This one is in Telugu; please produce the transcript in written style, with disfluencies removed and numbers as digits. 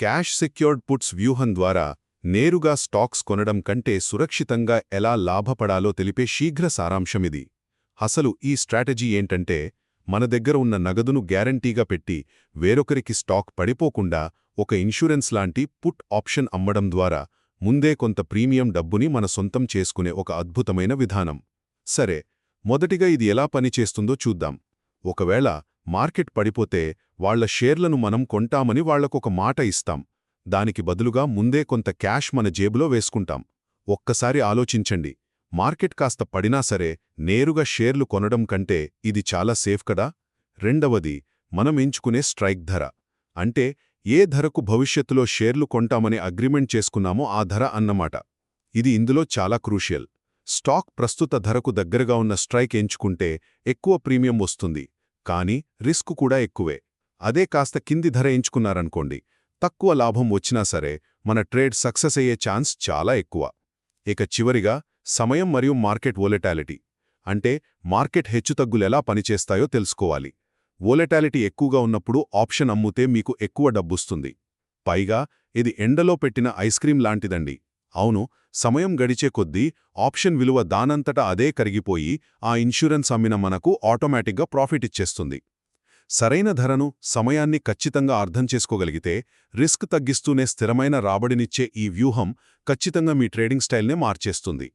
క్యాష్ సెక్యూర్డ్ పుట్స్ వ్యూహం ద్వారా నేరుగా స్టాక్స్ కొనడం కంటే సురక్షితంగా ఎలా లాభపడాలో తెలిపే శీఘ్ర సారాంశమిది. అసలు ఈ స్ట్రాటజీ ఏంటంటే, మన దగ్గర ఉన్న నగదును గ్యారంటీగా పెట్టి వేరొకరికి స్టాక్ పడిపోకుండా ఒక ఇన్సూరెన్స్ లాంటి పుట్ ఆప్షన్ అమ్మడం ద్వారా ముందే కొంత ప్రీమియం డబ్బుని మన సొంతం చేసుకునే ఒక అద్భుతమైన విధానం. సరే, మొదటిగా ఇది ఎలా పనిచేస్తుందో చూద్దాం. ఒకవేళ మార్కెట్ పడిపోతే వాళ్ల షేర్లను మనం కొంటామని వాళ్లకొక మాట ఇస్తాం. దానికి బదులుగా ముందే కొంత క్యాష్ మన జేబులో వేసుకుంటాం. ఒక్కసారి ఆలోచించండి, మార్కెట్ కాస్త పడినా సరే నేరుగా షేర్లు కొనడం కంటే ఇది చాలా సేఫ్ కదా. రెండవది, మనం ఎంచుకునే స్ట్రైక్ ధర. అంటే ఏ ధరకు భవిష్యత్తులో షేర్లు కొంటామని అగ్రిమెంట్ చేసుకున్నామో ఆ ధర అన్నమాట. ఇది ఇందులో చాలా క్రూషియల్. స్టాక్ ప్రస్తుత ధరకు దగ్గరగా ఉన్న స్ట్రైక్ ఎంచుకుంటే ఎక్కువ ప్రీమియం వస్తుంది, కానీ రిస్క్ కూడా ఎక్కువే. అదే కాస్త కింది ధర ఎంచుకున్నారనుకోండి, తక్కువ లాభం వచ్చినా సరే మన ట్రేడ్ సక్సెస్ అయ్యే ఛాన్స్ చాలా ఎక్కువ. ఇక చివరిగా సమయం మరియు మార్కెట్ వోలటాలిటీ. అంటే మార్కెట్ హెచ్చుతగ్గులెలా పనిచేస్తాయో తెలుసుకోవాలి. వోలటాలిటీ ఎక్కువగా ఉన్నప్పుడు ఆప్షన్ అమ్ముతే మీకు ఎక్కువ డబ్బుస్తుంది. పైగా ఇది ఎండలో పెట్టిన ఐస్క్రీం లాంటిదండి. అవును, సమయం గడిచే కొద్దీ ఆప్షన్ విలువ దానంతటా అదే కరిగిపోయి ఆ ఇన్సూరెన్స్ అమ్మిన మనకు ఆటోమేటిక్గా ప్రాఫిట్ ఇచ్చేస్తుంది. సరైన ధరను, సమయాన్ని ఖచ్చితంగా అర్థం చేసుకోగలిగితే రిస్క్ తగ్గిస్తూనే స్థిరమైన రాబడినిచ్చే ఈ వ్యూహం ఖచ్చితంగా మీ ట్రేడింగ్ స్టైల్నే మార్చేస్తుంది.